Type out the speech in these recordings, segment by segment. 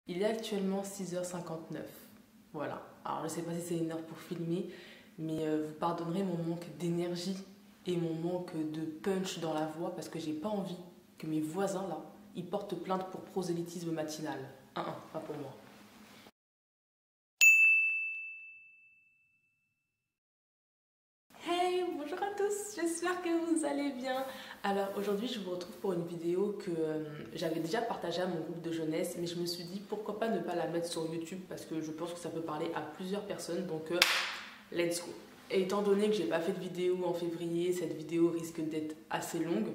Il est actuellement 6h59. Voilà. Alors je ne sais pas si c'est une heure pour filmer, mais vous pardonnerez mon manque d'énergie et mon manque de punch dans la voix parce que j'ai pas envie que mes voisins là, ils portent plainte pour prosélytisme matinal. Pas pour moi. Hey, bonjour à tous, j'espère que vous allez bien. Alors aujourd'hui je vous retrouve pour une vidéo que j'avais déjà partagée à mon groupe de jeunesse, mais je me suis dit pourquoi pas ne pas la mettre sur YouTube parce que je pense que ça peut parler à plusieurs personnes, donc let's go. Et étant donné que j'ai pas fait de vidéo en février, cette vidéo risque d'être assez longue.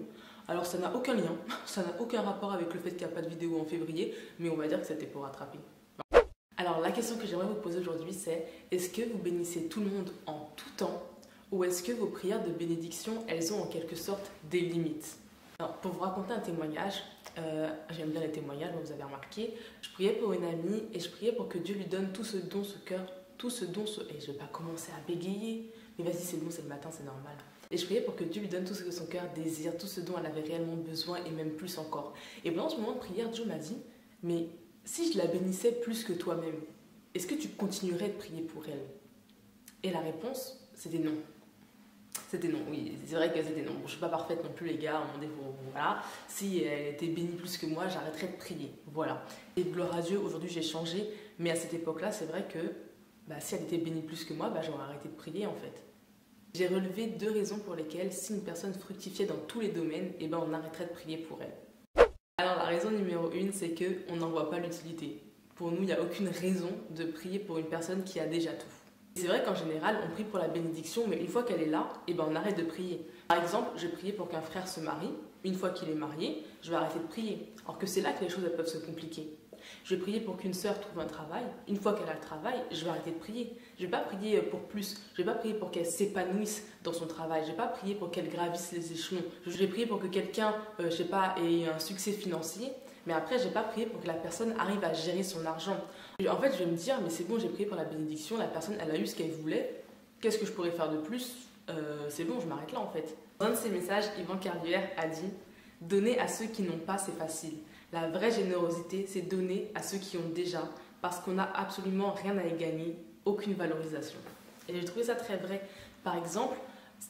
Alors ça n'a aucun lien, ça n'a aucun rapport avec le fait qu'il n'y a pas de vidéo en février, mais on va dire que c'était pour rattraper. Alors la question que j'aimerais vous poser aujourd'hui c'est, est-ce que vous bénissez tout le monde en tout temps? Ou est-ce que vos prières de bénédiction, elles ont en quelque sorte des limites? Alors, pour vous raconter un témoignage, j'aime bien les témoignages, vous avez remarqué, je priais pour une amie et je priais pour que Dieu lui donne tout ce dont ce cœur, et je ne vais pas commencer à bégayer, mais vas-y c'est bon, c'est le matin, c'est normal. Et je priais pour que Dieu lui donne tout ce que son cœur désire, tout ce dont elle avait réellement besoin et même plus encore. Et pendant ce moment de prière, Dieu m'a dit, mais si je la bénissais plus que toi-même, est-ce que tu continuerais de prier pour elle? Et la réponse, c'était non. C'était non, oui, c'est vrai que c'était non. Bon, je ne suis pas parfaite non plus, les gars, mon défaut, voilà. Si elle était bénie plus que moi, j'arrêterais de prier, voilà. Et gloire à Dieu, aujourd'hui j'ai changé, mais à cette époque-là, c'est vrai que si elle était bénie plus que moi, j'aurais arrêté de prier en fait. J'ai relevé deux raisons pour lesquelles, si une personne fructifiait dans tous les domaines, on arrêterait de prier pour elle. Alors la raison numéro 1, c'est qu'on n'en voit pas l'utilité. Pour nous, il n'y a aucune raison de prier pour une personne qui a déjà tout. C'est vrai qu'en général, on prie pour la bénédiction, mais une fois qu'elle est là, on arrête de prier. Par exemple, je priais pour qu'un frère se marie. Une fois qu'il est marié, je vais arrêter de prier. Alors que c'est là que les choses peuvent se compliquer. Je vais prier pour qu'une sœur trouve un travail. Une fois qu'elle a le travail, je vais arrêter de prier. Je ne vais pas prier pour plus. Je ne vais pas prier pour qu'elle s'épanouisse dans son travail. Je ne vais pas prier pour qu'elle gravisse les échelons. Je vais prier pour que quelqu'un, ait un succès financier. Mais après, je n'ai pas prié pour que la personne arrive à gérer son argent. En fait, je vais me dire, mais c'est bon, j'ai prié pour la bénédiction, la personne, elle a eu ce qu'elle voulait. Qu'est-ce que je pourrais faire de plus? C'est bon, je m'arrête là en fait. Dans un de ses messages, Yvan Carlière a dit « Donner à ceux qui n'ont pas, c'est facile. La vraie générosité, c'est donner à ceux qui ont déjà, parce qu'on n'a absolument rien à y gagner, aucune valorisation. » Et j'ai trouvé ça très vrai. Par exemple,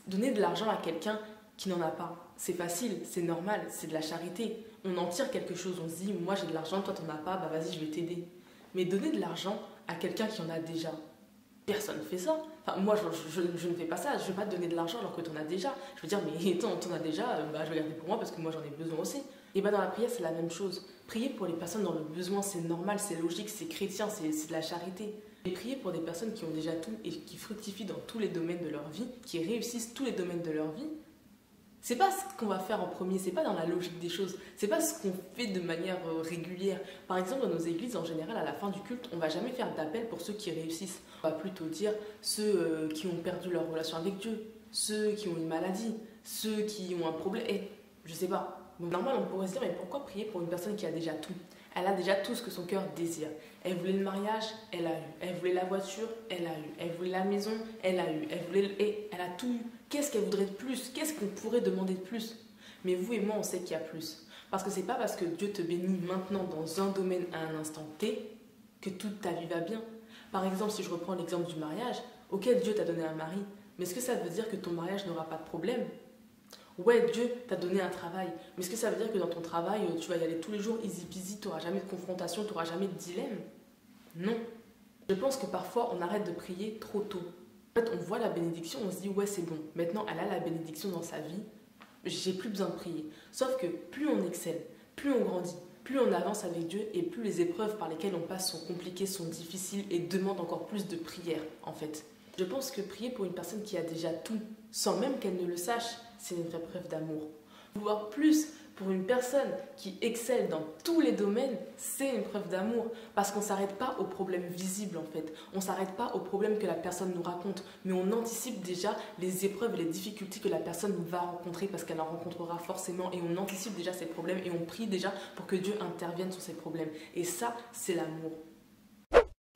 donner de l'argent à quelqu'un qui n'en a pas, c'est facile, c'est normal, c'est de la charité. On en tire quelque chose, on se dit, moi j'ai de l'argent, toi t'en as pas, vas-y je vais t'aider. Mais donner de l'argent à quelqu'un qui en a déjà, personne ne fait ça. Enfin, moi je ne fais pas ça, je ne vais pas te donner de l'argent alors que t'en as déjà. Je veux dire, mais t'en as déjà, je vais garder pour moi parce que moi j'en ai besoin aussi. Et dans la prière c'est la même chose. Prier pour les personnes dans le besoin, c'est normal, c'est logique, c'est chrétien, c'est de la charité. Et prier pour des personnes qui ont déjà tout et qui fructifient dans tous les domaines de leur vie, qui réussissent tous les domaines de leur vie, c'est pas ce qu'on va faire en premier, c'est pas dans la logique des choses, c'est pas ce qu'on fait de manière régulière. Par exemple, dans nos églises, en général, à la fin du culte, on va jamais faire d'appel pour ceux qui réussissent. On va plutôt dire ceux qui ont perdu leur relation avec Dieu, ceux qui ont une maladie, ceux qui ont un problème, je sais pas. Donc, normalement, on pourrait se dire, mais pourquoi prier pour une personne qui a déjà tout? Elle a déjà tout ce que son cœur désire. Elle voulait le mariage, elle a eu. Elle voulait la voiture, elle a eu. Elle voulait la maison, elle a eu. Elle a tout eu. Qu'est-ce qu'elle voudrait de plus? Qu'est-ce qu'on pourrait demander de plus? Mais vous et moi, on sait qu'il y a plus. Parce que c'est pas parce que Dieu te bénit maintenant dans un domaine à un instant T que toute ta vie va bien. Par exemple, si je reprends l'exemple du mariage, auquel Dieu t'a donné un mari, mais est-ce que ça veut dire que ton mariage n'aura pas de problème? Ouais, Dieu t'a donné un travail, mais est-ce que ça veut dire que dans ton travail, tu vas y aller tous les jours easy peasy, tu n'auras jamais de confrontation, tu n'auras jamais de dilemme? Non. Je pense que parfois, on arrête de prier trop tôt. En fait, on voit la bénédiction, on se dit, ouais, c'est bon. Maintenant, elle a la bénédiction dans sa vie, j'ai plus besoin de prier. Sauf que plus on excelle, plus on grandit, plus on avance avec Dieu et plus les épreuves par lesquelles on passe sont compliquées, sont difficiles et demandent encore plus de prière, en fait. Je pense que prier pour une personne qui a déjà tout, sans même qu'elle ne le sache, c'est une vraie preuve d'amour. Vouloir plus pour une personne qui excelle dans tous les domaines, c'est une preuve d'amour. Parce qu'on ne s'arrête pas aux problèmes visibles en fait. On ne s'arrête pas aux problèmes que la personne nous raconte. Mais on anticipe déjà les épreuves et les difficultés que la personne va rencontrer parce qu'elle en rencontrera forcément. Et on anticipe déjà ces problèmes et on prie déjà pour que Dieu intervienne sur ces problèmes. Et ça, c'est l'amour.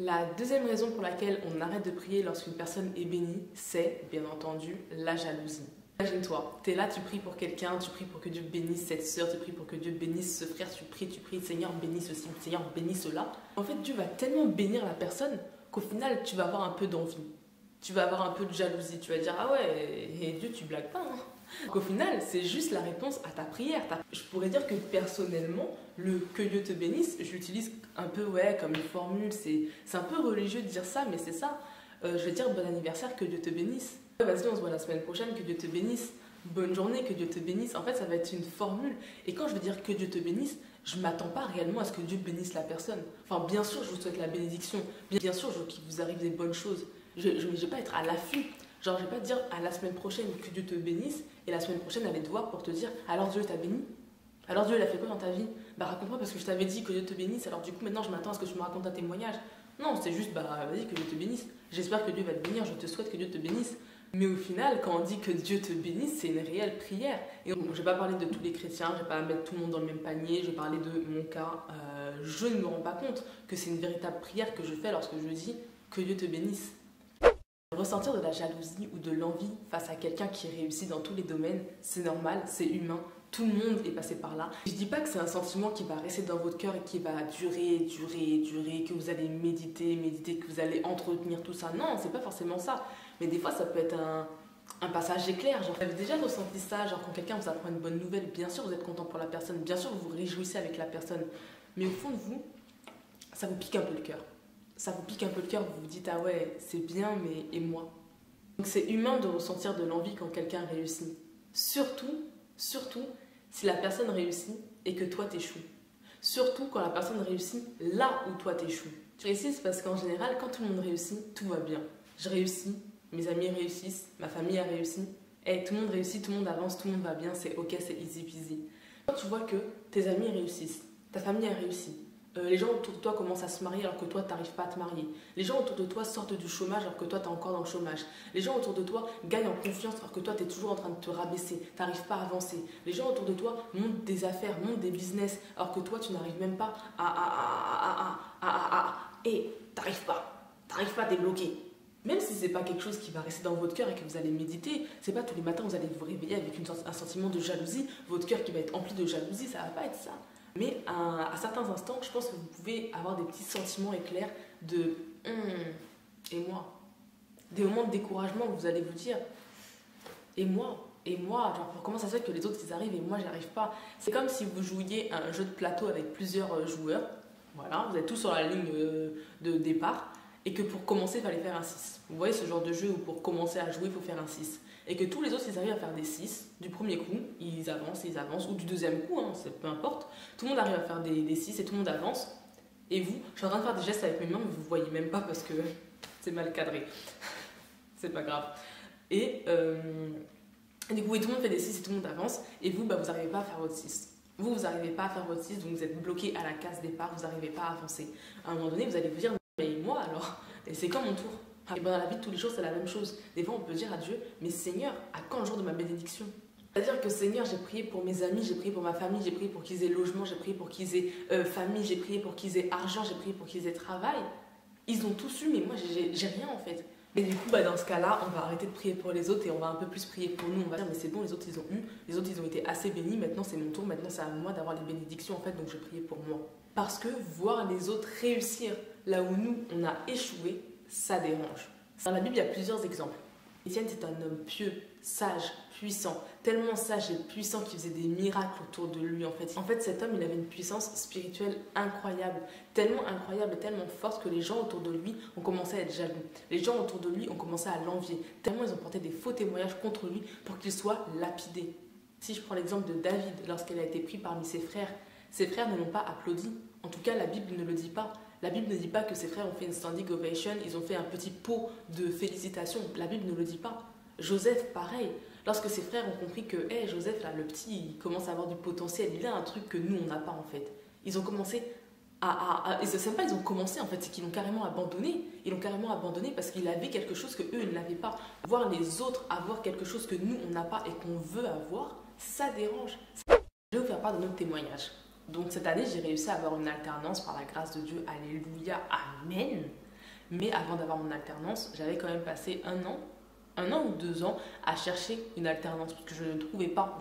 La deuxième raison pour laquelle on arrête de prier lorsqu'une personne est bénie, c'est, bien entendu, la jalousie. Imagine-toi, tu es là, tu pries pour quelqu'un, tu pries pour que Dieu bénisse cette soeur, tu pries pour que Dieu bénisse ce frère, tu pries, Seigneur bénisse ceci, Seigneur bénisse cela. En fait, Dieu va tellement bénir la personne qu'au final, tu vas avoir un peu d'envie. Tu vas avoir un peu de jalousie, tu vas dire ah ouais, et Dieu tu blagues pas hein. Donc au final c'est juste la réponse à ta prière. Je pourrais dire que personnellement le que Dieu te bénisse, je l'utilise un peu ouais comme une formule, c'est un peu religieux de dire ça mais c'est ça. Je vais dire bon anniversaire, que Dieu te bénisse. Ouais, vas-y on se voit la semaine prochaine, que Dieu te bénisse. Bonne journée, que Dieu te bénisse. En fait ça va être une formule et quand je veux dire que Dieu te bénisse, je ne m'attends pas réellement à ce que Dieu bénisse la personne. Enfin bien sûr je vous souhaite la bénédiction, bien sûr je veux qu'il vous arrive des bonnes choses. Je ne vais pas être à l'affût. Genre, je ne vais pas te dire à la semaine prochaine que Dieu te bénisse et la semaine prochaine aller te voir pour te dire alors Dieu t'a béni. Alors Dieu il a fait quoi dans ta vie? Bah raconte-moi parce que je t'avais dit que Dieu te bénisse. Alors du coup maintenant je m'attends à ce que tu me racontes un témoignage. Non, c'est juste bah vas-y que Dieu te bénisse. J'espère que Dieu va te bénir. Je te souhaite que Dieu te bénisse. Mais au final, quand on dit que Dieu te bénisse, c'est une réelle prière. Et donc, je ne vais pas parler de tous les chrétiens, je ne vais pas mettre tout le monde dans le même panier, je vais parler de mon cas. Je ne me rends pas compte que c'est une véritable prière que je fais lorsque je dis que Dieu te bénisse. Ressentir de la jalousie ou de l'envie face à quelqu'un qui réussit dans tous les domaines, c'est normal, c'est humain, tout le monde est passé par là. Je dis pas que c'est un sentiment qui va rester dans votre cœur et qui va durer, que vous allez méditer, que vous allez entretenir tout ça. Non, c'est pas forcément ça. Mais des fois, ça peut être un passage éclair. Genre, vous avez déjà ressenti ça, genre quand quelqu'un vous apprend une bonne nouvelle, bien sûr vous êtes content pour la personne, bien sûr vous vous réjouissez avec la personne. Mais au fond de vous, ça vous pique un peu le cœur. Ça vous pique un peu le cœur, vous vous dites ah ouais c'est bien mais et moi. Donc c'est humain de ressentir de l'envie quand quelqu'un réussit. Surtout si la personne réussit et que toi t'échoues. Surtout quand la personne réussit là où toi t'échoues. Je réussis parce qu'en général quand tout le monde réussit, tout va bien. Je réussis, mes amis réussissent, ma famille a réussi. Et tout le monde réussit, tout le monde avance, tout le monde va bien, c'est ok, c'est easy peasy. Quand tu vois que tes amis réussissent, ta famille a réussi, les gens autour de toi commencent à se marier alors que toi, tu n'arrives pas à te marier. Les gens autour de toi sortent du chômage alors que toi, tu es encore dans le chômage. Les gens autour de toi gagnent en confiance alors que toi, tu es toujours en train de te rabaisser. Tu n'arrives pas à avancer. Les gens autour de toi montent des affaires, montent des business alors que toi, tu n'arrives même pas et tu n'arrives pas. Tu n'arrives pas à débloquer. Même si ce n'est pas quelque chose qui va rester dans votre cœur et que vous allez méditer, c'est pas tous les matins vous allez vous réveiller avec un sentiment de jalousie, votre cœur qui va être empli de jalousie, ça va pas être ça. Mais à certains instants, je pense que vous pouvez avoir des petits sentiments éclairs de et moi. Des moments de découragement où vous allez vous dire et moi, genre comment ça se fait que les autres ils arrivent et moi j'y arrive pas. C'est comme si vous jouiez à un jeu de plateau avec plusieurs joueurs. Voilà, vous êtes tous sur la ligne de départ et que pour commencer il fallait faire un 6. Vous voyez ce genre de jeu où pour commencer à jouer il faut faire un 6. Et que tous les autres, ils arrivent à faire des 6 du premier coup, ils avancent, ou du deuxième coup, hein, peu importe. Tout le monde arrive à faire des 6 et tout le monde avance. Et vous, je suis en train de faire des gestes avec mes mains, mais vous ne voyez même pas parce que c'est mal cadré. C'est pas grave. Et du coup, oui, tout le monde fait des 6 et tout le monde avance. Et vous, bah, vous n'arrivez pas à faire votre 6. Vous n'arrivez pas à faire votre 6, donc vous êtes bloqué à la case départ, vous n'arrivez pas à avancer. À un moment donné, vous allez vous dire, mais moi alors, et c'est quand mon tour? Et bien dans la vie de tous les jours, c'est la même chose. Des fois, on peut dire à Dieu, mais Seigneur, à quand le jour de ma bénédiction? C'est-à-dire que Seigneur, j'ai prié pour mes amis, j'ai prié pour ma famille, j'ai prié pour qu'ils aient logement, j'ai prié pour qu'ils aient famille, j'ai prié pour qu'ils aient argent, j'ai prié pour qu'ils aient travail. Ils ont tous eu, mais moi, j'ai rien en fait. Et du coup, bah, dans ce cas-là, on va arrêter de prier pour les autres et on va un peu plus prier pour nous. On va dire, mais c'est bon, les autres, ils ont eu, les autres, ils ont été assez bénis, maintenant, c'est mon tour, maintenant, c'est à moi d'avoir les bénédictions en fait, donc je prie pour moi. Parce que voir les autres réussir là où nous, on a échoué, ça dérange. Dans la Bible, il y a plusieurs exemples. Étienne, c'est un homme pieux, sage, puissant, tellement sage et puissant qu'il faisait des miracles autour de lui. En fait, cet homme, il avait une puissance spirituelle incroyable, et tellement forte que les gens autour de lui ont commencé à être jaloux. Les gens autour de lui ont commencé à l'envier, tellement ils ont porté des faux témoignages contre lui pour qu'il soit lapidé. Si je prends l'exemple de David, lorsqu'il a été pris parmi ses frères ne l'ont pas applaudi. En tout cas, la Bible ne le dit pas. La Bible ne dit pas que ses frères ont fait une standing ovation, ils ont fait un petit pot de félicitations. La Bible ne le dit pas. Joseph, pareil. Lorsque ses frères ont compris que hey, Joseph, là, le petit, il commence à avoir du potentiel, il a un truc que nous, on n'a pas en fait. Ils ont commencé ils ont commencé en fait, c'est qu'ils l'ont carrément abandonné. Ils l'ont carrément abandonné parce qu'il avait quelque chose que eux, ils n'avaient pas. Voir les autres avoir quelque chose que nous, on n'a pas et qu'on veut avoir, ça dérange. Je vais vous faire part de notre témoignage. Donc cette année, j'ai réussi à avoir une alternance par la grâce de Dieu. Alléluia, amen. Mais avant d'avoir mon alternance, j'avais quand même passé un an 1 an ou 2 ans à chercher une alternance parce que je ne trouvais pas.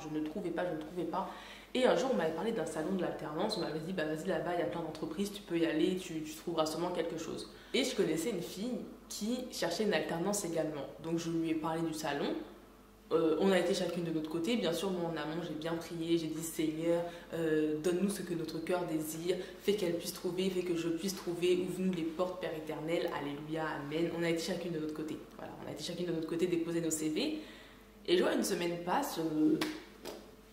Et un jour, on m'avait parlé d'un salon de l'alternance. On m'avait dit, bah vas-y là-bas, il y a plein d'entreprises, tu peux y aller, tu trouveras sûrement quelque chose. Et je connaissais une fille qui cherchait une alternance également. Donc je lui ai parlé du salon. On a été chacune de notre côté. Bien sûr, moi en amont, j'ai bien prié. J'ai dit, Seigneur, donne-nous ce que notre cœur désire. Fais qu'elle puisse trouver, fais que je puisse trouver. Ouvre-nous les portes, Père éternel. Alléluia, Amen. On a été chacune de notre côté. Voilà, on a été chacune de notre côté déposer nos CV. Et je vois, une semaine passe,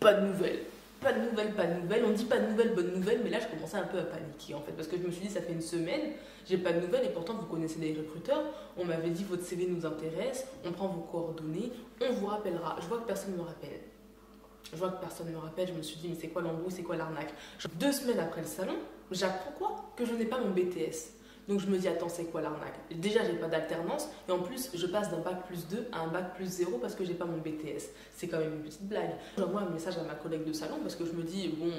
pas de nouvelles. Pas de nouvelles. On dit pas de nouvelles, bonne nouvelle. Mais là, je commençais un peu à paniquer en fait. Parce que je me suis dit, ça fait une semaine, j'ai pas de nouvelles. Et pourtant, vous connaissez des recruteurs. On m'avait dit, votre CV nous intéresse. On prend vos coordonnées. On vous rappellera. Je vois que personne ne me rappelle. Je me suis dit, mais c'est quoi l'embrouille, c'est quoi l'arnaque? 2 semaines après le salon, j'apprends quoi? Que je n'ai pas mon BTS. Donc je me dis, attends, c'est quoi l'arnaque? Déjà, j'ai pas d'alternance et en plus, je passe d'un bac plus 2 à un bac plus 0 parce que j'ai pas mon BTS. C'est quand même une petite blague. J'envoie un message à ma collègue de salon parce que je me dis, bon,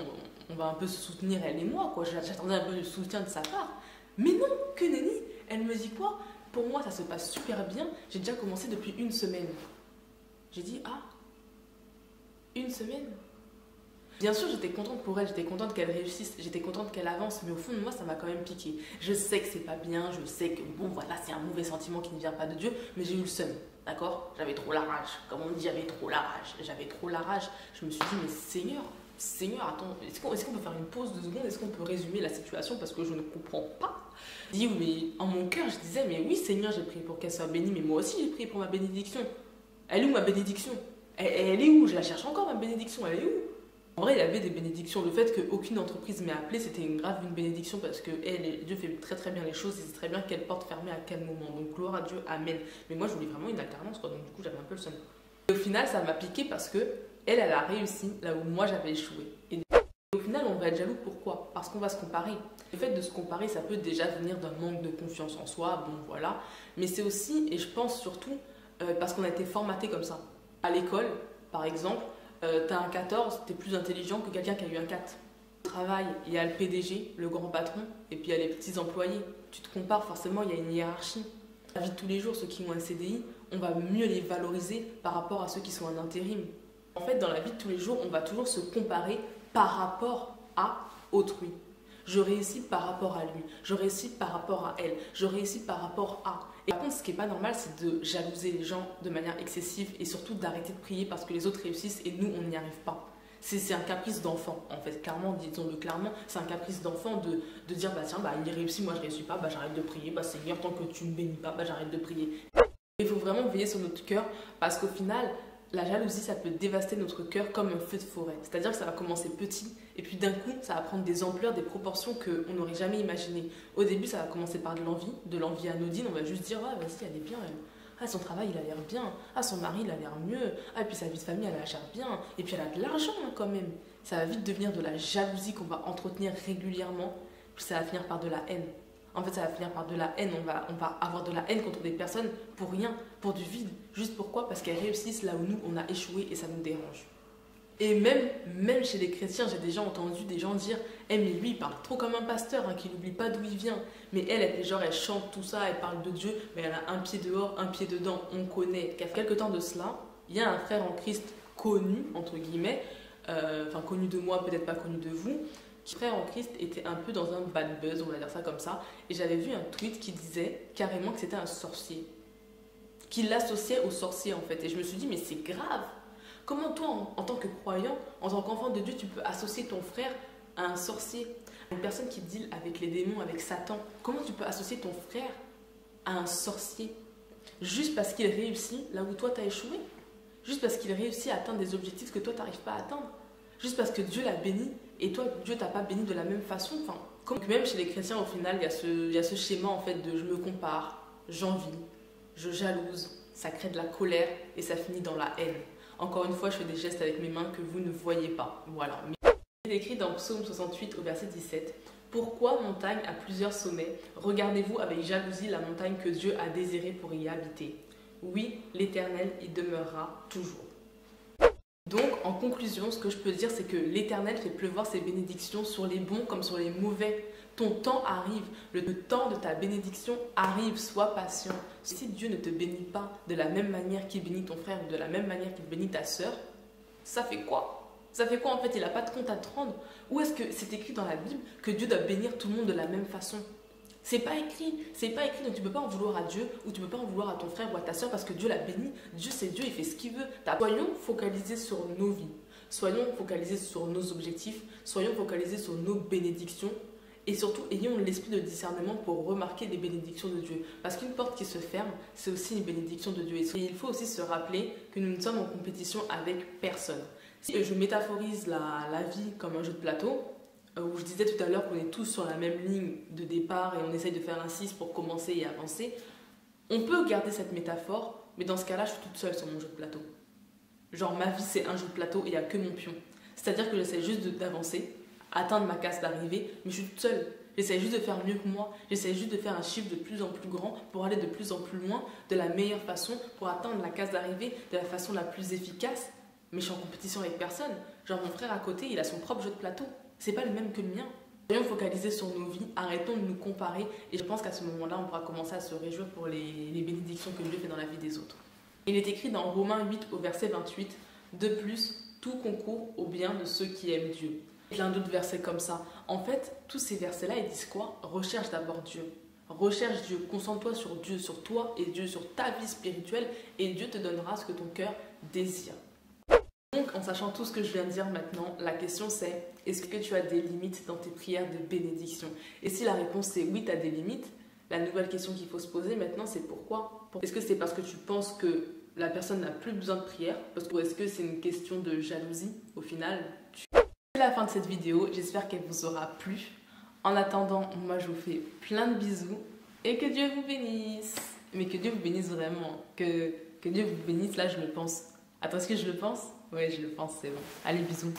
on va un peu se soutenir, elle et moi, quoi. J'attendais un peu de soutien de sa part. Mais non, que nenni! Elle me dit quoi? Pour moi, ça se passe super bien. J'ai déjà commencé depuis 1 semaine. J'ai dit, ah, 1 semaine? Bien sûr, j'étais contente pour elle, j'étais contente qu'elle réussisse, j'étais contente qu'elle avance, mais au fond de moi, ça m'a quand même piqué. Je sais que c'est pas bien, je sais que bon, voilà, c'est un mauvais sentiment qui ne vient pas de Dieu, mais j'ai eu le seum, d'accord? J'avais trop la rage, comme on dit, j'avais trop la rage. Je me suis dit, mais Seigneur, attends, est-ce qu'on peut faire une pause 2 secondes? Est-ce qu'on peut résumer la situation parce que je ne comprends pas? Je dis, mais en mon cœur, je disais, mais oui, Seigneur, j'ai prié pour qu'elle soit bénie, mais moi aussi, j'ai prié pour ma bénédiction. Elle est où ma bénédiction? Elle est où? Je la cherche encore, ma bénédiction, elle est où? En vrai, il y avait des bénédictions. Le fait qu'aucune entreprise m'ait appelé, c'était une bénédiction parce que Dieu fait très très bien les choses, il sait très bien quelle porte fermer à quel moment. Donc gloire à Dieu, amen. Mais moi, je voulais vraiment une alternance, quoi. Donc du coup, j'avais un peu le seum. Et au final, ça m'a piqué parce que elle a réussi là où moi j'avais échoué. Et au final, on va être jaloux. Pourquoi? Parce qu'on va se comparer. Le fait de se comparer, ça peut déjà venir d'un manque de confiance en soi. Bon, voilà. Mais c'est aussi, et je pense surtout, parce qu'on a été formaté comme ça. À l'école, par exemple. T'as un 14, t'es plus intelligent que quelqu'un qui a eu un 4. Au travail, il y a le PDG, le grand patron, et puis il y a les petits employés. Tu te compares, forcément, il y a une hiérarchie. Dans la vie de tous les jours, ceux qui ont un CDI, on va mieux les valoriser par rapport à ceux qui sont en intérim. En fait, dans la vie de tous les jours, on va toujours se comparer par rapport à autrui. Je réussis par rapport à lui, je réussis par rapport à elle, je réussis par rapport à... Et par contre, ce qui n'est pas normal, c'est de jalouser les gens de manière excessive et surtout d'arrêter de prier parce que les autres réussissent et nous, on n'y arrive pas. C'est un caprice d'enfant, en fait, clairement, disons-le clairement, c'est un caprice d'enfant de dire, bah tiens, bah, il réussit, moi je ne réussis pas, bah j'arrête de prier, bah Seigneur, tant que tu ne me bénis pas, bah j'arrête de prier. Il faut vraiment veiller sur notre cœur parce qu'au final, la jalousie, ça peut dévaster notre cœur comme un feu de forêt. C'est-à-dire que ça va commencer petit et puis d'un coup, ça va prendre des ampleurs, des proportions qu'on n'aurait jamais imaginées. Au début, ça va commencer par de l'envie anodine. On va juste dire, ah, vas-y, elle est bien, elle. Ah, son travail, il a l'air bien. Ah, son mari, il a l'air mieux. Ah, et puis sa vie de famille, elle a l'air bien. Et puis elle a de l'argent hein, quand même. Ça va vite devenir de la jalousie qu'on va entretenir régulièrement. Puis ça va finir par de la haine. En fait, ça va finir par de la haine. On va avoir de la haine contre des personnes pour rien, pour du vide. Juste pourquoi? Parce qu'elles réussissent là où nous, on a échoué et ça nous dérange. Et même chez les chrétiens, j'ai déjà entendu des gens dire mais lui, il parle trop comme un pasteur, hein, qu'il n'oublie pas d'où il vient. Mais elle chante tout ça, elle parle de Dieu, mais elle a un pied dehors, un pied dedans. On connaît qu'à quelques temps de cela, il y a un frère en Christ connu, entre guillemets, connu de moi, peut-être pas connu de vous, qui, frère en Christ, était un peu dans un bad buzz, on va dire ça comme ça. Et j'avais vu un tweet qui disait carrément que c'était un sorcier. Qu'il l'associait au sorcier, en fait. Et je me suis dit, mais c'est grave. Comment toi, en tant que croyant, en tant qu'enfant de Dieu, tu peux associer ton frère à un sorcier, à une personne qui deal avec les démons, avec Satan? Comment tu peux associer ton frère à un sorcier? Juste parce qu'il réussit là où toi t'as échoué? Juste parce qu'il réussit à atteindre des objectifs que toi t'arrives pas à atteindre? Juste parce que Dieu l'a béni et toi, Dieu t'a pas béni de la même façon? Donc même chez les chrétiens, au final, il y a ce schéma en fait de je me compare, j'envie, je jalouse, ça crée de la colère et ça finit dans la haine. Encore une fois, je fais des gestes avec mes mains que vous ne voyez pas. Voilà. Il est écrit dans Psaume 68 au verset 17. Pourquoi montagne a plusieurs sommets? Regardez-vous avec jalousie la montagne que Dieu a désirée pour y habiter. Oui, l'Éternel y demeurera toujours. Donc, en conclusion, ce que je peux dire, c'est que l'Éternel fait pleuvoir ses bénédictions sur les bons comme sur les mauvais. ton temps arrive, le temps de ta bénédiction arrive, sois patient. Si Dieu ne te bénit pas de la même manière qu'il bénit ton frère ou de la même manière qu'il bénit ta soeur, ça fait quoi? Ça fait quoi en fait? Il n'a pas de compte à te rendre. Ou est-ce que c'est écrit dans la Bible que Dieu doit bénir tout le monde de la même façon? C'est pas écrit, donc tu peux pas en vouloir à Dieu ou tu peux pas en vouloir à ton frère ou à ta soeur parce que Dieu l'a béni. Dieu c'est Dieu, il fait ce qu'il veut. Soyons focalisés sur nos vies, soyons focalisés sur nos objectifs, soyons focalisés sur nos bénédictions et surtout ayons l'esprit de discernement pour remarquer les bénédictions de Dieu. Parce qu'une porte qui se ferme, c'est aussi une bénédiction de Dieu. Et il faut aussi se rappeler que nous ne sommes en compétition avec personne. Si je métaphorise la vie comme un jeu de plateau, où je disais tout à l'heure qu'on est tous sur la même ligne de départ et on essaye de faire un 6 pour commencer et avancer, on peut garder cette métaphore, mais dans ce cas-là, je suis toute seule sur mon jeu de plateau. Genre, ma vie, c'est un jeu de plateau et il n'y a que mon pion. C'est-à-dire que j'essaie juste d'avancer, atteindre ma case d'arrivée, mais je suis toute seule. J'essaie juste de faire mieux que moi. J'essaie juste de faire un chiffre de plus en plus grand pour aller de plus en plus loin, de la meilleure façon, pour atteindre la case d'arrivée de la façon la plus efficace. Mais je suis en compétition avec personne. Genre, mon frère à côté, il a son propre jeu de plateau. C'est pas le même que le mien. Soyons focalisés sur nos vies, arrêtons de nous comparer et je pense qu'à ce moment-là, on pourra commencer à se réjouir pour les bénédictions que Dieu fait dans la vie des autres. Il est écrit dans Romains 8 au verset 28, « De plus, tout concourt au bien de ceux qui aiment Dieu. » Plein d'autres versets comme ça. En fait, tous ces versets-là, ils disent quoi? Recherche d'abord Dieu. Recherche Dieu, concentre-toi sur Dieu, sur toi et Dieu, sur ta vie spirituelle et Dieu te donnera ce que ton cœur désire. Donc, en sachant tout ce que je viens de dire maintenant, la question c'est, est-ce que tu as des limites dans tes prières de bénédiction? Et si la réponse est oui, tu as des limites, la nouvelle question qu'il faut se poser maintenant, c'est pourquoi? Est-ce que c'est parce que tu penses que la personne n'a plus besoin de prière? Ou est-ce que c'est une question de jalousie au final? C'est la fin de cette vidéo, j'espère qu'elle vous aura plu. En attendant, moi je vous fais plein de bisous et que Dieu vous bénisse. Mais que Dieu vous bénisse vraiment, que Dieu vous bénisse, là je le pense. Attends, est-ce que je le pense? Ouais, je le pense, c'est bon. Allez, bisous.